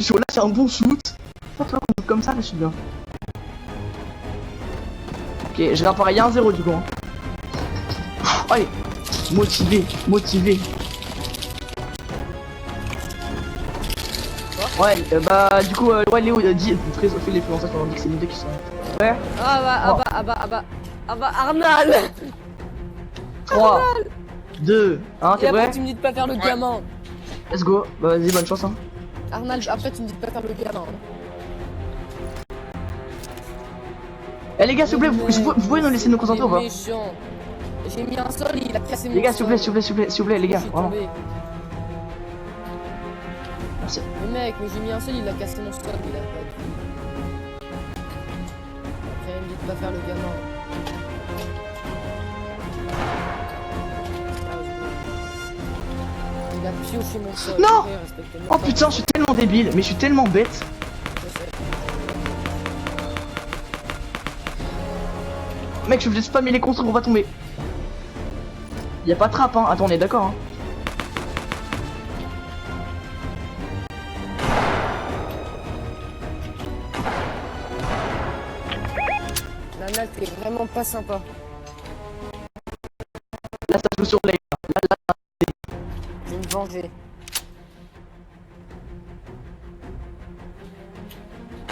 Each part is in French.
Sur là, c'est un bon shoot. Pas toi, on joue comme ça, là, je suis bien. Ok, j'ai réappareil 1-0 du coup. Hein. Allez, motivé, motivé. Ouais, bah du coup, ouais, Léo il a dit, très fait les influenceurs on dit que c'est les deux qui sont. Ouais. Ah bah, Arnal. 3, 2, 1, Et t'es après prêt? tu me dis de pas faire le gamin. Let's go, bah vas-y, bonne chance hein. Arnal, après tu me dis de pas faire le gamin. Eh les gars, s'il vous plaît, vous pouvez nous laisser nous concentrer ou pas? Méchant. J'ai mis un sol, il a cassé mon Les gars, s'il vous plaît, sol. s'il vous plaît, les gars, Je suis vraiment. tombé. Merci. Mais mec, mais j'ai mis un sol, il a cassé mon sol, il a pas de... Après il me dit de pas faire le gamin. Il a pioché mon sol. Non. Frère, respecte-moi Oh pas. putain, je suis tellement débile, mais je suis tellement bête. Je sais. Mec, je voulais spammer les construits, on va tomber. Y'a pas de trappe hein, attends, on est d'accord hein. Nana, t'es vraiment pas sympa. Là, ça joue sur les. Je vais me venger.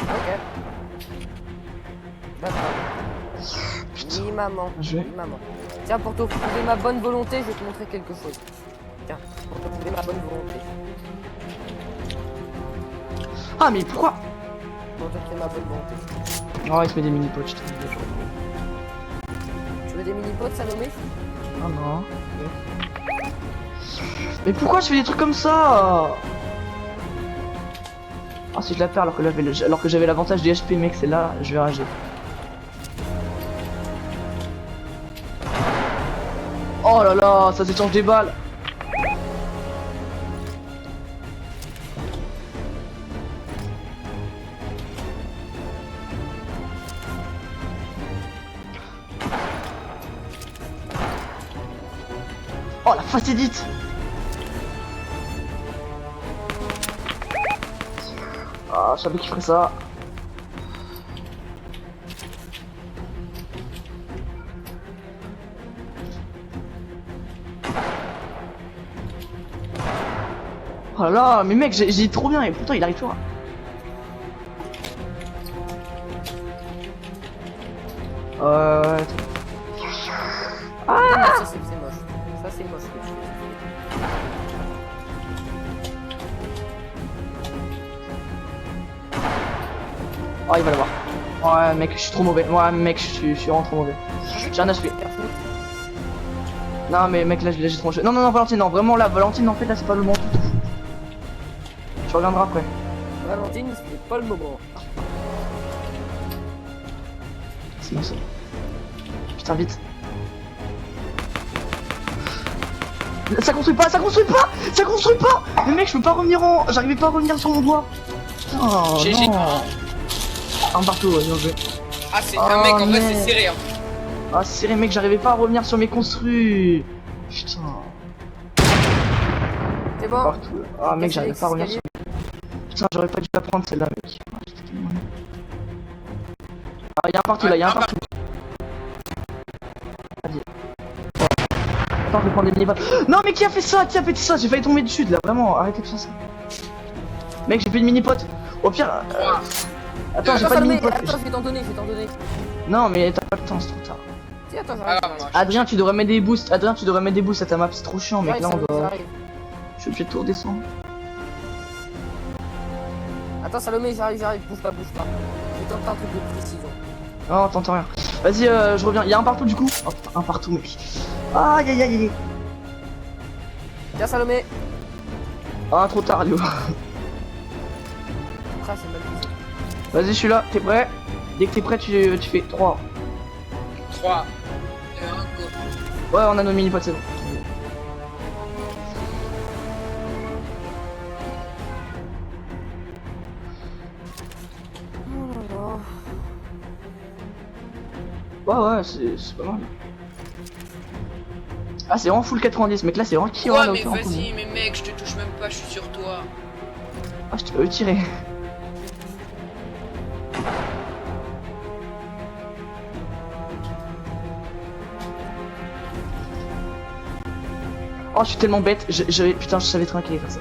Ok. D'accord. Oui, maman. Je vais. Oui, maman. Tiens, pour te prouver ma bonne volonté, je vais te montrer quelque chose. Tiens, pour te prouver ma bonne volonté. Ah, mais pourquoi? Pour te prouver ma bonne volonté. Oh, il se met des mini-potes, je te dis. Tu veux des mini-potes, Salomé? Oh non. Mais pourquoi je fais des trucs comme ça? Ah, si je la perds alors que j'avais l'avantage des HP, mec, c'est là, je vais rager. Oh là là, ça s'échange des balles. Oh la facilite. Ah, je savais qu'il ferait ça. Oh là là, mais mec, j'ai dit trop bien et pourtant il arrive toujours. Ouais. Ah, ça c'est moche. Ça c'est moche. Ce que tu fais. Oh, il va l'avoir. Ouais, mec, je suis trop mauvais. Ouais, mec, je suis vraiment trop mauvais. J'ai un HP. Non, mais mec, là, j'ai trop joué. Non, non, non, Valentine, non, vraiment là, Valentine, en fait, là, c'est pas le moment du tout. Tu reviendras après. Valentine, c'est pas le moment. C'est bon, ça. Putain, vite. Ça construit pas, ça construit pas, ça construit pas. Mais mec, je peux pas revenir en... J'arrivais pas à revenir sur mon doigt. Oh, GG. non. Un partout, ouais, bien joué. Ah, c'est un mec, en vrai, c'est serré. Hein. Ah, c'est serré, mec, j'arrivais pas à revenir sur mes construits. Putain. C'est bon. Partout. Ah, mec, j'arrive pas à revenir sur... Putain, j'aurais pas dû la prendre celle-là, mec. Ah, y'a un partout, là, y'a un partout. Vas-y. Attends, je vais prendre des mini-balles. Non, mais qui a fait ça? Qui a fait ça? J'ai failli tomber dessus, là, vraiment, arrêtez de faire ça. Mec, j'ai plus de mini-potes. Au pire... Attends, j'ai pas de mini-potes. Attends, je vais t'en donner, Non, mais t'as pas le temps, c'est trop tard. Si, attends, Ah, j'arrive. non, non, Adrien, tu devrais mettre des boosts. Adrien, tu devrais mettre des boosts à ta map, c'est trop chiant, mec. Là, on Salomé, doit. j'arrive. Je suis obligé de tout redescendre. Attends, Salomé, j'arrive, bouge pas. Je vais tenter un truc de précision. Non, t'entends rien. Vas-y, je reviens. Y'a un partout du coup. Oh putain, un partout, mec. Aïe aïe aïe aïe. Tiens, Salomé. Ah, trop tard, Léo. Ah, c'est mal visé. Vas-y, je suis là. T'es prêt? Dès que t'es prêt, tu fais 3. 3, 2, 1, go. Ouais, on a nos mini-potes, c'est bon. Ouais, c'est pas mal. Ah, c'est vraiment full 90, mec. Là, c'est vraiment qui Ouais, aura mais vas-y, mais mec, je te touche même pas, je suis sur toi. Ah, je t'ai pas eu tirer. Oh, je suis tellement bête. Putain, je savais très bien qu'il allait faire ça.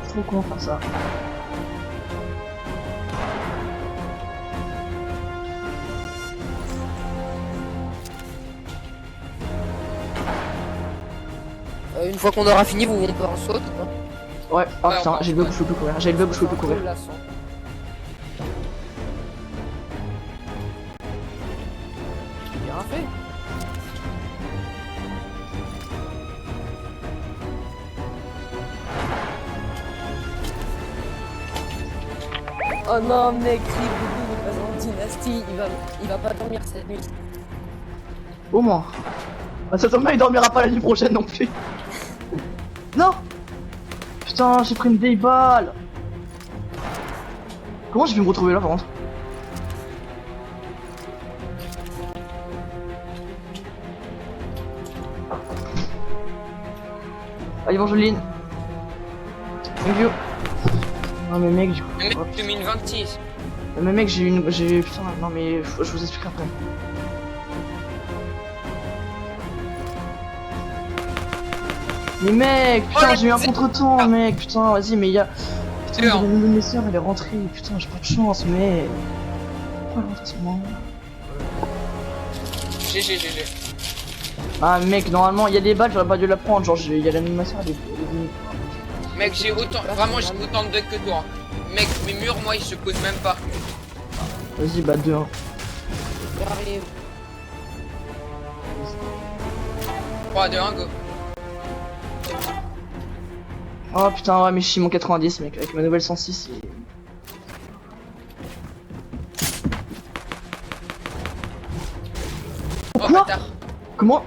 C'est trop con faire ça. Une fois qu'on aura fini, on peut en saute. Ouais, oh Ouais, putain, on j'ai le bug où je peux plus courir. J'ai le bug où je peux plus courir. Bien fait. Oh non mec, Riboudou il passe en dynastie, il va pas dormir cette nuit. Au moins. Ah, ça tombe bien, il dormira pas la nuit prochaine non plus. Non. Putain, j'ai pris une vieille balle. Comment j'ai pu me retrouver là par contre? Allez, bonjour Lynn. Thank you. Non mais mec, du coup. Le mec 2026. Mais mec, putain, non mais je vous explique après. Mais mec, putain, Oh, j'ai eu un c'est- contre-temps, mec, putain, vas-y, mais il y a. Putain, Sûr. une de mes sœurs, elle est rentrée, putain, j'ai pas de chance, mais. Pourquoi elle rentre à ce moment? GG. Ah, mec, normalement, il y a des balles, j'aurais pas dû la prendre, genre, il y a l'animation, elle est venue. Mec, j'ai autant de bugs que toi. Mec, mes murs, moi, ils se posent même pas. Vas-y, bah 2-1. J'arrive. 3, 2, 1, go. Oh putain, ouais, mais je suis mon 90, mec, avec ma nouvelle 106. Oh, Quoi bâtard. Comment?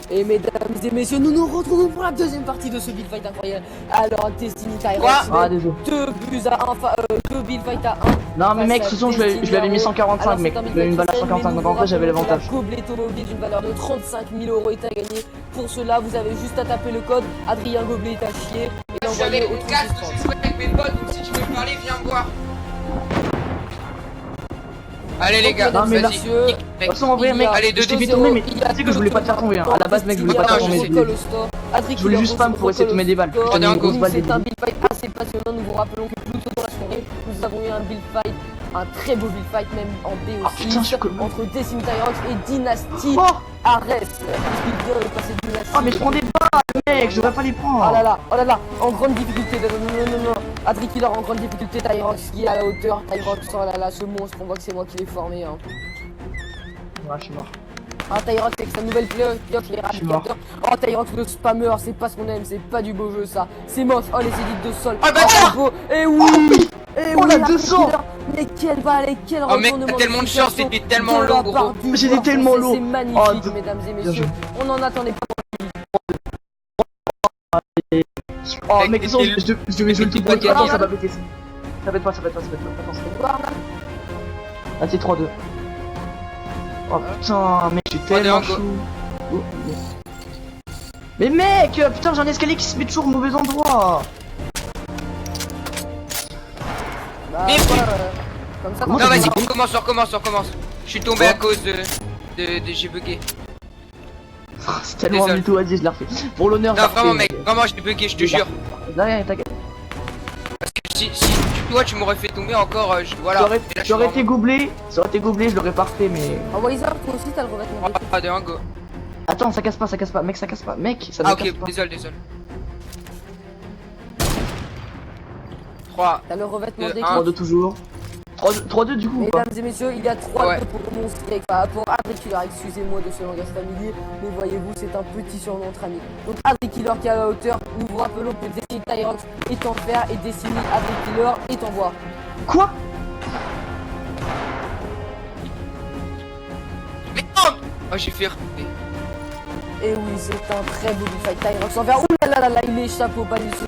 Et mesdames et messieurs, nous nous retrouvons pour la deuxième partie de ce build fight incroyable. Alors, Destiny Quoi Tyrox, Ah, désolé. 2 buts à 1, 2 build fight à 1. Non, mais face mec, à de toute façon, je l'avais mis 145, mec. Je l'avais mis une balle à 145, donc en vrai, j'avais l'avantage. Goblet mobile d'une valeur de 35 000 € est à gagner. Pour cela, vous avez juste à taper le code Adrien Goblet est à chier et l'envoyer au 3630. Je suis avec mes potes, donc si tu veux parler, viens me voir. Allez les gars, Non, mais là- vas-y. Monsieur, Nique, De mec. toute façon, en vrai, Il y mec, a allez, je t'ai fait 2-0, tomber, mais il tu y a sais que je voulais pas te faire tomber. Hein. À la base, mec, je voulais pas te faire tomber. Je voulais juste spam pour essayer de te mettre des balles. Je t'ai mis une grosse balle des C'est un build fight assez passionnant. Nous vous rappelons que plus tôt dans la soirée, nous avons eu un build fight, un très beau build fight, même en B Ah, aussi, putain, je suis con. entre Destiny Tyrox et Dynasty Oh, Ares. Puisqu'il vient de passer Dynasty. oh, mais je prends des balles, mec, je devrais pas les prendre. Oh là là, en grande difficulté. Non. Adri Killer en grande difficulté. Tyrox qui est à la hauteur. Tyrox, oh là là, ce monstre, on voit que c'est moi qui l'ai formé. Hein. Ouais, je suis mort. Ah, Tyrox avec sa nouvelle pioche, les suis mort. radicateurs. Oh, Tyrox le spammer, c'est pas ce qu'on aime, c'est pas du beau jeu ça. C'est moche. Oh, les élites de sol. Oh, bâtard c'est beau. Et oui, et Oh, oui, la Adri 200. Killer. Mais quelle balle et quel Oh mec, retournement t'as tellement de chance, situation t'étais tellement de la lourd, part gros. du J'étais joueur tellement français. lourd. C'est magnifique, Oh, mesdames et bien messieurs. joué. On en attendait pas. Oh, Mec, mec, de toute façon, je devais jouer le tout pour T'inquiète, Attends, ça t'inquiète. va péter. Ça pète pas. Attends, ah, c'est 3-2. Oh putain, mec, je suis tellement 3-2, go. chou. Oh, mais mec, putain, j'ai un escalier qui se met toujours au mauvais endroit. Bah, Mais- voilà, comme ça, Comment Non, ça vas-y, fait on recommence. Je suis tombé à cause de j'ai bugué. C'est tellement Désolé. du tout, vas-y, je l'ai refait. Pour l'honneur, je Non, l'ai refait, vraiment, mec, vraiment, j'ai bugué, je te jure. Là, t'inquiète. Parce que si toi tu m'aurais fait tomber encore, voilà. J'aurais Et là, je suis j'aurais été vraiment- goblé, ça aurait été goblé, je l'aurais pas refait, mais. Ah, Wiser, toi aussi, t'as le revêtement. 3, 2, 1, go. Attends, ça casse pas, mec, ça casse pas, mec, ça ne Ah, casse ok, pas. désolé. 3, T'as le revêtement Deux, d'équipe. 3-2 toujours. 3-2 du coup ou pas? Mesdames et messieurs, il y a 3 Ouais. pour mon steak, enfin, pour Adrikiller, excusez-moi de ce langage familier, mais voyez-vous, c'est un petit surnom entre amis. Donc Adrikiller qui est à la hauteur, nous vous rappelons que Destiny Tyrox est en fer et Destiny Adrikiller est en bois. Quoi? mais non. Oh, j'ai fait. Et oui, c'est un très beau build fight. Tyrox en fer, ouh là, il échappe au bas du second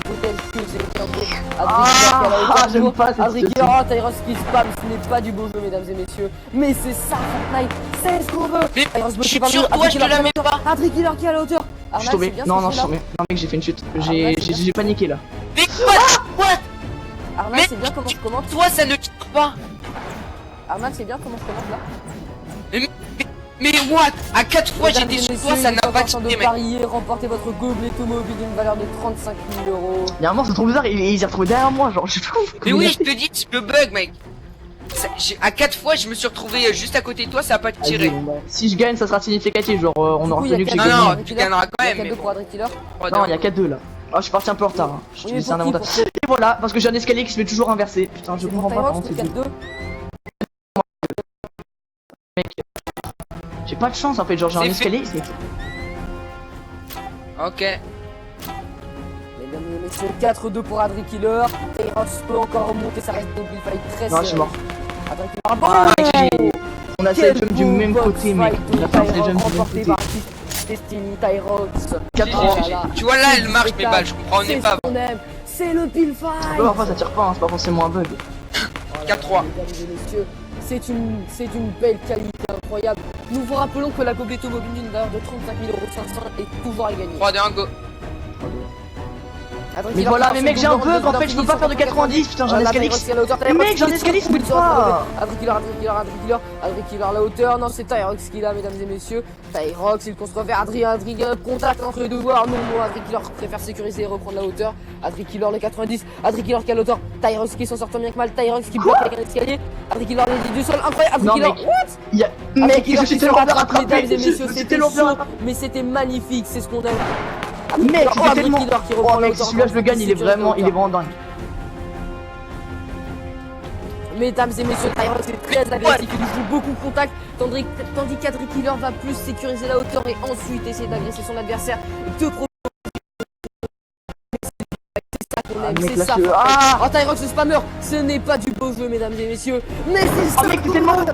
que c'est un peu Adrikiller qui est à la hauteur. j'aime pas cette Adrikiller, situation. Tyrox qui spam, ce n'est pas du beau jeu, mesdames et messieurs, mais c'est ça Fortnite, c'est ce qu'on veut. Mais Tyrox je bloqué suis par sur le- toi, je te Adrikiller la mets pas. Adrikiller qui est à la hauteur. Je suis tombé. Non, je suis tombé. Non, mec, j'ai fait une chute. J'ai paniqué là. Mais What? Arman, Mais- c'est bien comment je commente. Toi, ça ne tire pas. Arman, c'est bien comment je commente là. Mais what? À 4 fois Mesdames j'étais et sur messieurs, toi, ça il n'a est pas important tiré, de mec. parier, remporter votre gobelet automobile d'une valeur de 35 000 euros. Il y a un moment, c'est trop bizarre, il s'est retrouvé derrière moi, genre, je sais pas comment. Mais oui, je te dis, c'est le bug, mec. À 4 fois, je me suis retrouvé juste à côté de toi, ça a pas tiré. Si je gagne, ça sera significatif, genre, on Du aura coup, il y a reconnu que j'ai quatre- Non, gagné. non, tu gagneras quand Il y a même. Mais 4-2 pour Adrien Killer. Non, il y a 4-2 là. Ah, je suis parti un peu en retard. Hein. Je Oui, te mais dis, c'est un pour qui, avantage. pour qui Et voilà, parce que j'ai un escalier qui se met toujours inversé. Putain, je C'est comprends pour pas Tyrox, comment le c'est dit. 4-2. Mec, j'ai pas de chance en fait, genre j'ai un C'est escalier. Ok. Mesdames et messieurs, 4-2 pour Adrien Killer. Tyrox peut encore remonter, ça reste mobile fight très Non, je suis mort. Adrien Killer. Ah, j'ai- On a Quel cette jump du beau même box côté, mec. fight On de a fait cette Tyrox jump du même remporté côté. par Destiny Tyrox. 4-3. Oh là là. Tu vois là, elle marche mes balles, je comprends C'est pas. ce qu'on aime. C'est le pile fight. Ouais, parfois ça tire pas, hein, c'est pas forcément un bug. 4-3. Mesdames et messieurs, c'est une belle qualité incroyable. Nous vous rappelons que la gobelet automobile d'une valeur de 35 500 € est toujours à gagner. 3, 2, 1, go. Adrien Mais Killer voilà, qui mais part mec, sur j'ai un le bug bord, en fait, je peux pas faire de 90, putain, j'ai un escalier qui. Mec, j'ai un escalier qui se met pas. Adrien Killer, la hauteur, non, c'est Tyrox qui l'a, mesdames et messieurs. Tyrox, il construit vers Adrien, contact entre les deux joueurs. Non, Adrien Killer préfère sécuriser et reprendre la hauteur. Adrien Killer, le 90, Adrien Killer qui a l'auteur. Tyrox qui s'en sort tant bien que mal, Tyrox qui bloque avec un escalier. Adrien Killer, les du sol, incroyable. Adrien Non, Killer, mec. what? Il y a. Adrien Mec, Killer je qui suis se tellement bien rattrape, rattrapé, mesdames et messieurs, je suis c'était tellement bien chaud, rattrapé. mais c'était magnifique, c'est ce qu'on aime. Mec, Oh, c'était Adrien tellement. Killer qui reprend Oh la mec, si hauteur, celui-là je le gagne, il est vraiment dingue. Mesdames et messieurs, Tyrox est très agressif, il joue beaucoup de contact, tandis qu'Adrien Killer va plus sécuriser la hauteur et ensuite essayer d'agresser son adversaire. Deux pro- C'est ça qu'on Ah, aime, mec, c'est là, ça. je- Ah Oh, Tyrox le spammer, ce n'est pas du beau jeu, mesdames et messieurs, mais c'est ça. Oh mec, t'es tellement. Oh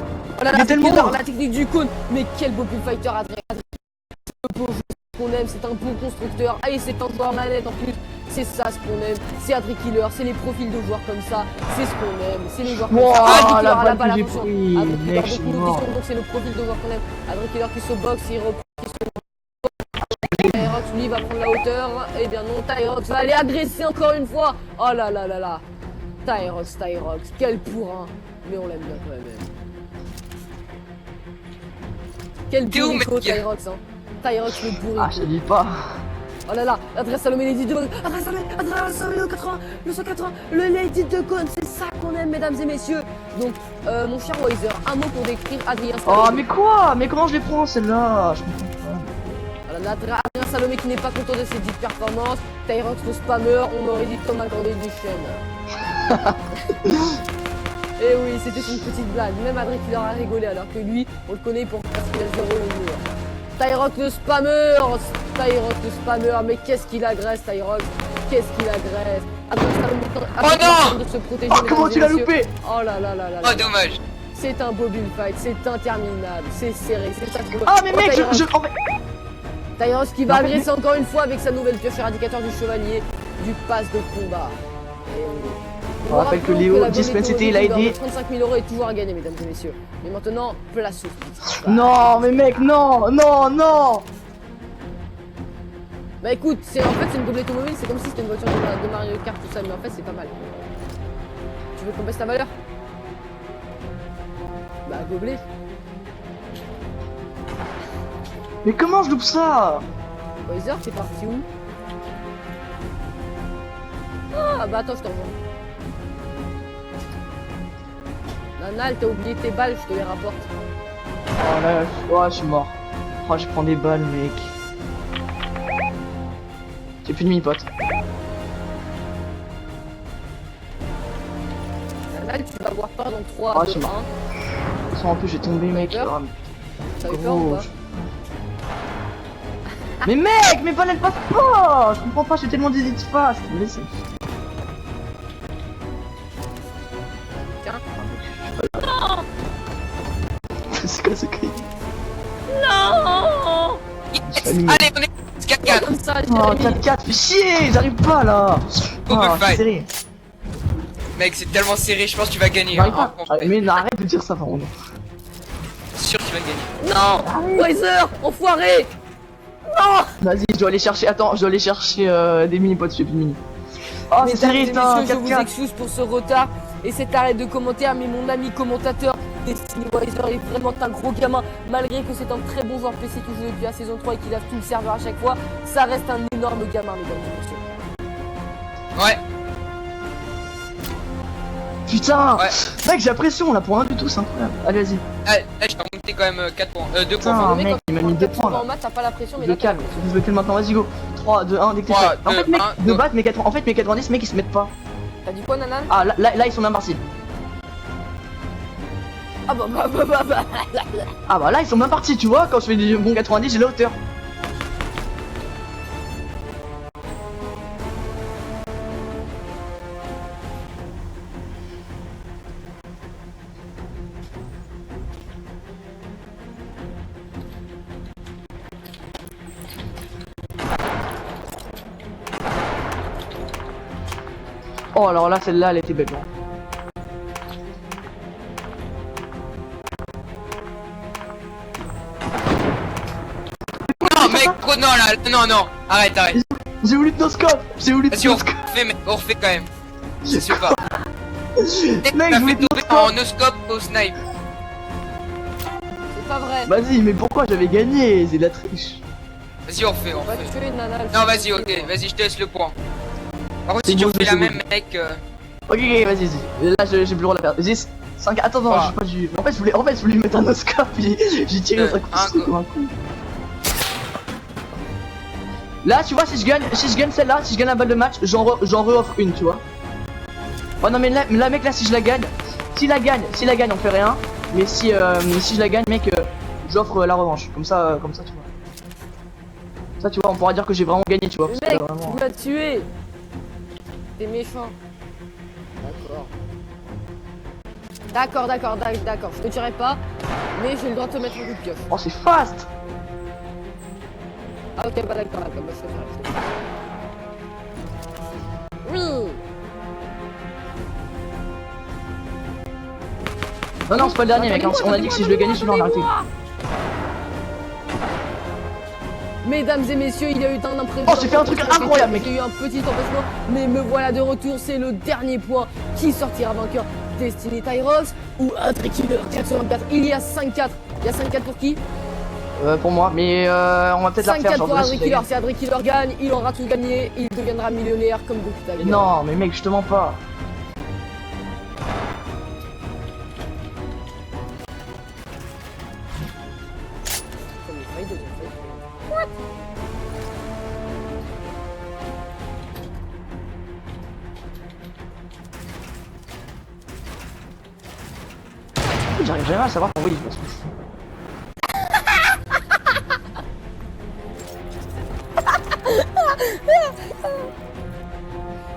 là là, il est tellement Killer, bon. la technique du cône, mais quel beau bullfighter Adrien. Le beau jeu qu'on aime, c'est un bon constructeur, et c'est un joueur manette en plus. C'est ça ce qu'on aime, c'est Adrien Killer, c'est les profils de joueurs comme ça, c'est ce qu'on aime, c'est les joueurs comme Wow, ça. Adrien Killer la à la balle balle, que j'ai attention. pris, Adrien Killer, mec, je suis beaucoup de mort. questions, donc c'est le profil de joueur qu'on aime. Adrien Killer qui se boxe, il reprend. Tyrox lui va prendre la hauteur, et bien non, Tyrox va aller agresser encore une fois. Oh là là là là. Tyrox, quel pourrin, mais on l'aime bien quand même. Quel T'es où, bourrico mec? Tyrox, hein. Tyrox le bourrico. Ah, je te dis pas. Oh là là, Adrien Salomé, Lady de Adrien Salomé, le 80, le 180, le Lady de Cône, c'est ça qu'on aime, mesdames et messieurs. Donc, mon cher Weiser, un mot pour décrire Adrien Salomé. Oh, mais quoi? Mais comment je les prends celle-là? Je comprends pas. Voilà, Adrien Salomé qui n'est pas content de ses dites performances. Tyrox le spammer, on aurait dit Thomas Corday du chêne. Et oui, c'était une petite blague. Même Adrien Killer a rigolé alors que lui, on le connaît pour parce qu'il a 0 au mur. Tyrox le spammer, mais qu'est-ce qu'il agresse Tyrox, qu'est-ce qu'il agresse. Adrien Salomé non de se protéger. Oh, comment mesdames tu et l'as messieurs. loupé? Oh là là là là là. Oh, dommage. C'est un beau bullfight, c'est interminable, c'est serré, c'est ça. Ah, mais mec, Tyrox. en fait. Tyrox qui va Non, mais- agresser encore une fois avec sa nouvelle pioche éradicateur du chevalier du pass de combat. Et On rappelle que Léo, Dispen, c'était, il a aidé. 35 000 € est toujours à gagner, mesdames et messieurs. Mais maintenant, place au foot. Non, mais mec, non, non, non. Bah écoute, c'est une gobelet automobile, c'est comme si c'était une voiture de Mario Kart, tout ça, mais en fait, c'est pas mal. Tu veux qu'on baisse ta valeur? Bah, gobelet. Mais comment je loupe ça? Weiser, t'es parti où? Ah bah attends, je te rejoins. Nanal, t'as oublié tes balles, je te les rapporte. Oh là, oh, je suis mort. Oh, je prends des balles, mec. J'ai plus de mini-pote. Nanal, tu vas avoir peur dans 3, Ah, 2, je 1. suis mort. En plus, j'ai tombé, mec. T'as eu peur? Oh, T'as eu peur ou gros. pas? Mais mec, mes balles elles passent pas. Je comprends pas, j'ai tellement d'idées de face. Laissez. Tiens. C'est quoi ce cri? Non. Allez, on est 4-4. Comme ça, Oh, Jérémy. 4-4, fais chier, j'arrive pas là. Double Ah, c'est fight. serré. Mec, c'est tellement serré, je pense que tu vas gagner. J'arrive Hein, pas. Ah, mais arrête de dire ça, par contre. sûr que tu vas gagner. Non. Weiser, enfoiré. Non. Vas-y, je dois aller chercher. Attends, je dois aller chercher des mini-potes, j'ai plus de mini. Oh, c'est Mesdames et triste, hein, messieurs, je vous 4-4. excuse pour ce retard et cet arrêt de commentaire, mais mon ami commentateur Destiny Wiser est vraiment un gros gamin. Malgré que c'est un très bon joueur PC qui joue depuis la saison 3 et qu'il lave tout le serveur à chaque fois, ça reste un énorme gamin, mesdames et messieurs. Ouais. Putain, Ouais. mec, j'ai la pression là pour rien du tout, c'est incroyable. Allez, vas-y. Ah, je t'ai remonté quand même 4 points. 2 Putain, points. mec, il m'a mis 2 points là. En maths, t'as pas la pression, mais De là, t'as la calme, pression. je veux maintenant, vas-y go. 3, 2, 1, dès que t'es 3, prêt. En 2, fait, mec, 1, de go. base, en fait, mes 90, mec, ils se mettent pas. T'as dit quoi, Nanan? Ah, là, ils sont bien partis. Ah bah. Ah bah là, ils sont bien partis, tu vois. Quand je fais du bon 90, j'ai la hauteur. Oh, alors là, celle-là, elle était belle. Hein. Non, mec, oh, non, là, non, arrête. J'ai voulu de scope. J'ai voulu de Vas-y, on scope. refait, mec, on refait quand même. Je sais pas. Mec, T'as je voulais fait de tomber scope. en no-scope au snipe. C'est pas vrai. Vas-y, mais pourquoi j'avais gagné? C'est de la triche. Vas-y, on refait. On va tuer Nanan. Non, vas-y, ok, vas-y, je te laisse le point. Par contre, C'est si tu bon, refais c'est la bon. même, mec. Ok, vas-y. Là, j'ai plus le droit de la faire. 10, 5, attends, non, Trois. j'ai pas du. En fait, je voulais mettre un oscope. J'ai tiré Deux, autre coup un, go. comme un coup. Là, tu vois, si je gagne celle-là, si je gagne la balle de match, j'en re-offre une, tu vois. Ouais, non, mais là, mec, là, si je la gagne, si la gagne, on fait rien. Mais si je la gagne, mec, j'offre la revanche. Comme ça, tu vois. Ça, tu vois, on pourra dire que j'ai vraiment gagné, tu vois. Parce que Mec, là, vraiment... tu m'as tué. T'es méchant. D'accord. D'accord. Je te tuerai pas, mais j'ai le droit de te mettre un coup de pioche. Oh, c'est fast. Ah ok, bah d'accord, bah je te ferai. Oui. Non, c'est pas le dernier, mec. Hein. On a dit que si je le gagnais, je l'en arrêté. Mesdames et messieurs, il y a eu un imprévu. Oh, j'ai fait un truc incroyable, mec. Il y a eu un petit empêchement, mais me voilà de retour. C'est le dernier point qui sortira vainqueur. Destiny Tyros ou un Killer 424. Il y a 5-4. Il y a 5-4 pour qui? Pour moi, mais on va peut-être la refaire. 5-4 Genre, pour là, Adri si Killer. j'ai- Si Adri Killer gagne, il aura tout gagné. Il deviendra millionnaire comme Goku. Mais non, mais mec, je te mens pas. J'arrive jamais à savoir pourquoi il se passe.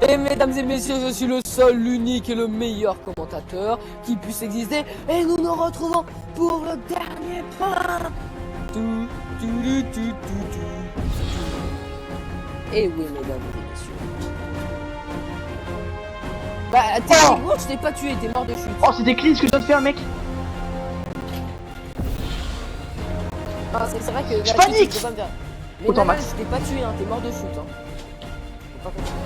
Et mesdames et messieurs, je suis le seul, l'unique et le meilleur commentateur qui puisse exister. Et nous nous retrouvons pour le dernier point. Et oui, mesdames et messieurs. Bah, techniquement, je t'ai pas tué, t'es mort de chute. Oh, c'était clean ce que je viens de faire, mec. Ah, c'est vrai que. Je panique. tu peux pas me faire. Mais Autant Nanan, max. je t'ai pas tué, hein, t'es mort de chute. Hein. Faut pas continuer.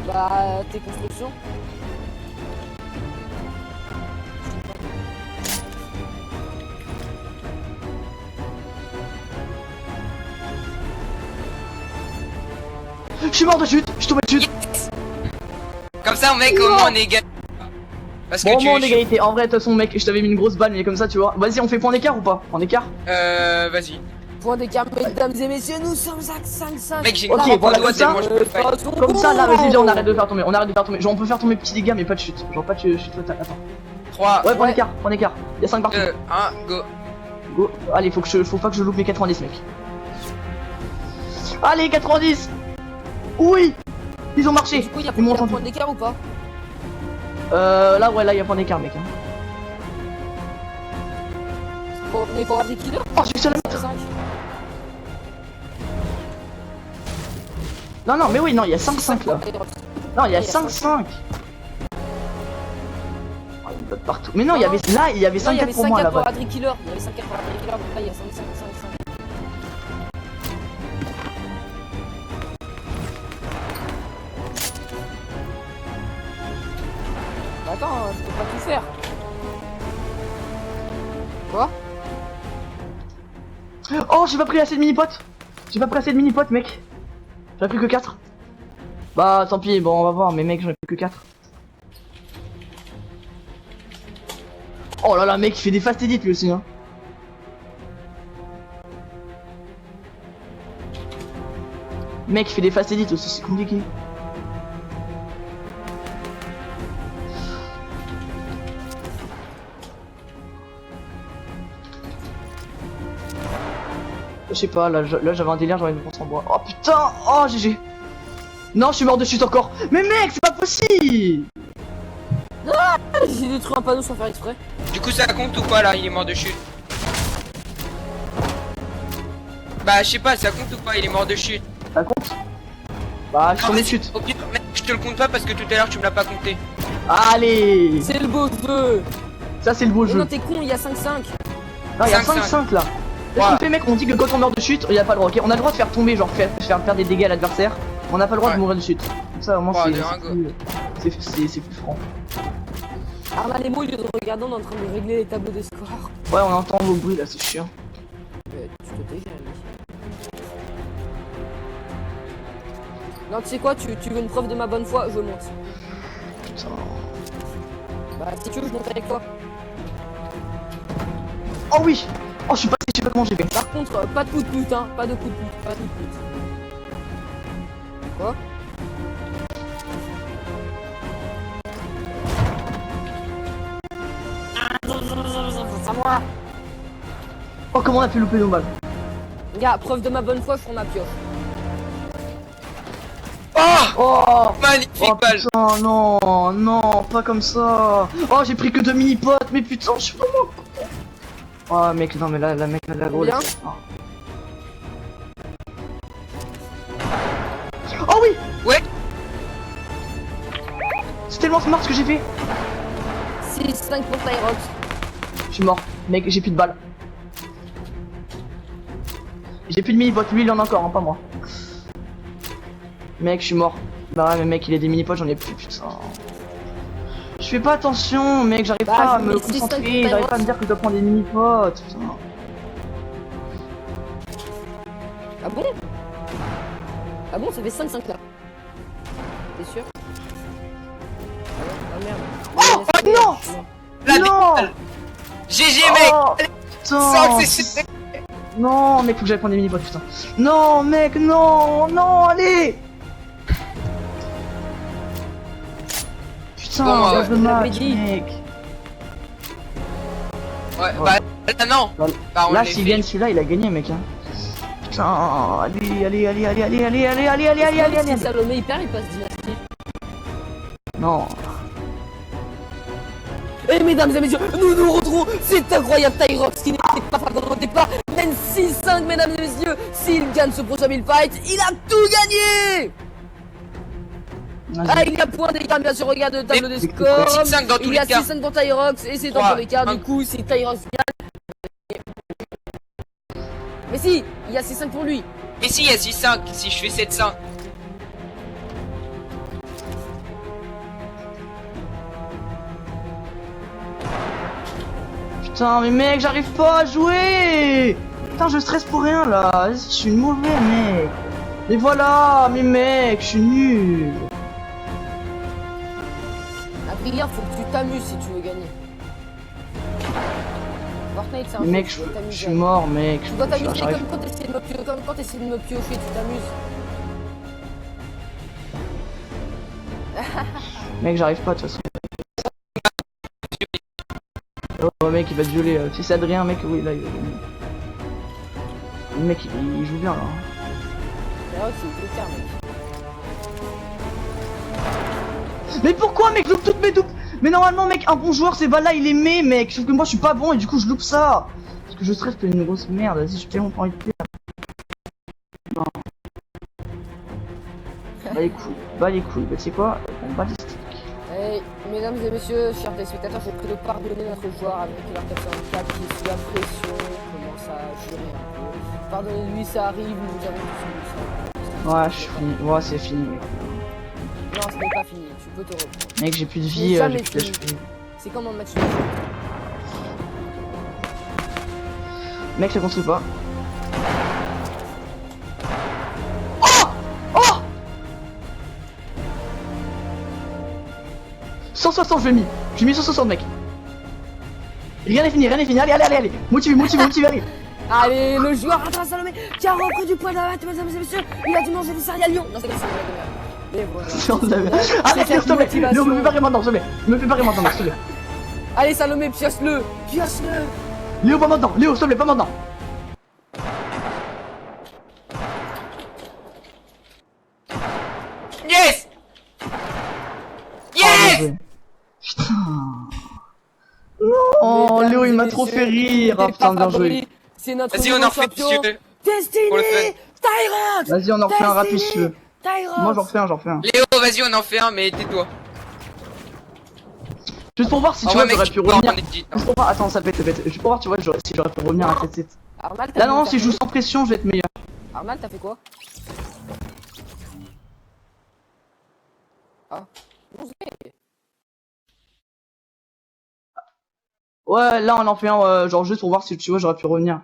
Bah, tes constructions. Je suis mort de chute, je suis tombé de chute. Comme ça, mec, au moins on est égal. Parce que Bon, tu. moi en égalité. En vrai, de toute façon, mec, je t'avais mis une grosse balle, mais comme ça, tu vois. Vas-y, on fait point d'écart ou pas? Point d'écart? Vas-y. Point d'écart, mesdames et messieurs, nous sommes à 5-5. Mec, j'ai Ok, une voilà, doigt, comme ça. moi je peux fight. Comme ça, là, vas-y, viens, on arrête de faire tomber. On arrête de faire tomber. Genre, on peut faire tomber petits dégâts, mais pas de chute. Genre, pas de chute fatale. Attends. 3, Ouais, point d'écart, point d'écart. Y'a 5 partout. 2, 1, go. Go. Allez, faut pas que je loupe mes 90, mec. Allez, 90. Oui. Ils ont marché. Du coup, il y a Ils m'ont un entendu. point d'écart ou pas? Là, ouais, là, y'a point d'écart, mec. Hein. On est pour des killers. Oh, j'ai réussi à la mettre. 5. Non, non, mais oui, non, il y a 5-5 là. Non, il y a 5-5. Oh, il bloque partout. Mais non, il y avait là, il y avait Non, il y 5-4 avait pour moi 5-4 là-bas. pour Adri Killer. Il y avait 5-4 pour Adri Killer, donc là il y a 5-5. attends, je peux pas tout faire. Quoi? Oh, j'ai pas pris assez de mini-potes. J'ai pas pris assez de mini-potes, mec. J'en ai pris que 4. Bah, tant pis, bon, on va voir, mais mec, j'en ai pris que 4. Oh là là, mec, il fait des fast edits lui aussi, hein. Mec, il fait des fast edits aussi, c'est compliqué. Je sais pas, là j'avais un délire, j'avais une réponse en bois. Oh putain, oh GG. Non, je suis mort de chute encore. Mais mec, c'est pas possible. J'ai détruit un panneau sans faire exprès. Du coup, ça compte ou pas là? Il est mort de chute. Bah, je sais pas, ça compte ou pas? Il est mort de chute. Ça compte? Bah, je suis Non, tombé mais de chute. Au pire, mec, je te le compte pas parce que tout à l'heure tu me l'as pas compté. Allez. C'est le beau jeu. Ça, c'est le beau Mais jeu. non, t'es con, il y a 5-5. Non, il y a 5-5 5-5 là. Qu'est-ce qu'on fait, mec? On dit que quand on meurt de chute, il y a pas le droit, ok? On a le droit de faire tomber, genre faire des dégâts à l'adversaire. On n'a pas le droit de mourir de chute. Comme ça, au moins, Ouais, c'est plus franc. Arma les mots, au lieu de regarder, on est en train de régler les tableaux des scores. Ouais, on entend vos bruits là, c'est chiant. Tu te tais, Jérémy. Non, tu sais quoi, tu veux une preuve de ma bonne foi, je monte. Putain. Bah, si tu veux, je monte avec toi. Oh oui. Oh, je suis passé, je sais pas comment j'ai fait. Par contre, pas de coup de pute, hein. Pas de coup de pute, pas de coup de pute. Quoi? C'est à moi. Oh, comment on a fait louper nos balles? Gars, preuve de ma bonne foi, je prends ma pioche. Oh. Magnifique Oh balle. putain, non, non, pas comme ça. Oh, j'ai pris que 2 mini-potes, mais putain, je suis vraiment... Oh mec, non mais là, la mec, la gros... Bien. Oh oui. Ouais. C'est tellement smart ce que j'ai fait. 6-5 pour Tyrox. Je suis mort, mec, j'ai plus de balles. J'ai plus de mini-potes, lui il en a encore, hein, pas moi. Mec, je suis mort. Bah ouais, mais mec, il a des mini-potes, j'en ai plus, putain. Je fais pas attention, mec, j'arrive Bah, pas à je me mets 6-5 concentrer, j'arrive pas à me dire que je dois prendre des mini-potes, putain. Ah bon? Ah bon, ça fait 5-5 là. T'es sûr? Ah merde. Oh, oh non. La Non. balle. GG mec. Oh, Allez, putain. c'est Non, mec, faut que j'aille prendre des mini-potes, putain. Non, mec, non, non, allez. Putain, Bon, lâche le je l'avais match, dit. mec. Ouais, bah là, non. Bah, on Là, l'est s'il fait. gagne celui-là, il a gagné, mec. Hein. Putain, allez, allez, allez, allez, allez, allez, allez, allez, allez, allez, allez, allez. Si Salomé il perd, il passe dynastie. Non. Et mesdames et messieurs, nous nous retrouvons, c'est incroyable, Tyrox qui n'était pas favori au départ, mène 6-5 mesdames et messieurs, s'il gagne ce prochain 1000 fight, il a tout gagné. Ah, il y a point d'écart bien sûr, regarde le tableau des scores, 6-5 dans tous il y a les cas. 6-5 pour Tyrox, et c'est dans tous les cas, du coup, si Tyrox gagne... Mais si, il y a 6-5 pour lui. Mais si, il y a 6-5, si je fais 7-5. Putain, mais mec, j'arrive pas à jouer. Putain, je stresse pour rien, là. Vas-y, je suis mauvais, mec. Mais voilà, mais mec, je suis nul. La prière, faut que tu t'amuses si tu veux gagner. Fortnite, c'est un Mec, jeu, tu dois je t'amuser. suis mort, mec. Tu dois t'amuser J'arrive. comme quand t'essaies de me piocher, tu t'amuses. Mec, j'arrive pas, de toute façon. Oh, mec, il va te violer. Si c'est Adrien, mec, oui, là, il... Le mec, il joue bien, là. Tyrox, c'est le cas, mec. Mais pourquoi, mec, je loupe toutes mes doubles? Mais normalement, mec, un bon joueur, ces balles-là, il les met, mec. Sauf que moi, je suis pas bon et du coup, je loupe ça. Parce que je stresse que une grosse merde. Vas-y, j'ai tellement pas envie de perdre. Non. Bah les couilles. Bah, tu sais quoi? On bat les sticks. Hey, mesdames et messieurs, chers téléspectateurs, j'ai pris de pardonner notre joueur avec leur 404 qui est sous la pression, commence à jurer un peu. Pardonnez-lui, ça arrive, nous avons tous vu ça. Ouais, je suis fini. Ouais, c'est fini, mec. Non, ce n'est pas pas fini, tu peux te reprendre. Mec, j'ai plus de C'est vie, jamais j'ai plus fini. d'HP. C'est comme un match de jeu. Mec, ça construit pas. Oh! Oh! 160, je l'ai mis. J'ai mis 160, mec. Rien n'est fini, rien n'est fini. Allez, allez, allez, allez. Motive, allez. Allez, le joueur rattrape Salomé qui a repris du poids d'avant, mesdames et messieurs. Il a dû manger des céréales Lyon. Non, c'est comme ça, mais voilà. Arrête, s'il te plaît. Léo, me fais pas rire maintenant, s'il te plaît. Me fais pas rire maintenant, s'il te plaît. Allez, Salomé, pioche-le. Pioche-le. Léo, pas maintenant. Léo, s'il te plaît, pas maintenant. Yes! Yes! Putain. Non, Léo, il m'a trop fait rire. Ah, putain, bien joué. C'est notre Vas-y, on en refait, champion. monsieur. Destiny Pour le fun. Tyrant. Vas-y, on en refait un rapide, si tu veux. Tyrant. Moi, j'en refais un. Léo, vas-y, on en fait un, mais tais-toi. Juste pour voir si tu Ah ouais, vois, mec, j'aurais tu pu peux en revenir. edit, hein. Juste pour voir, attends, ça pète. Juste pour voir, tu vois, si j'aurais pu revenir à 7-7. Armal, t'as Là, fait- non, t'as si je joue fait- sans pression, je vais être meilleur. Armal, t'as fait quoi? Ah. Bon, c'est- Ouais, là, on en fait un, genre juste pour voir si tu vois, j'aurais pu revenir.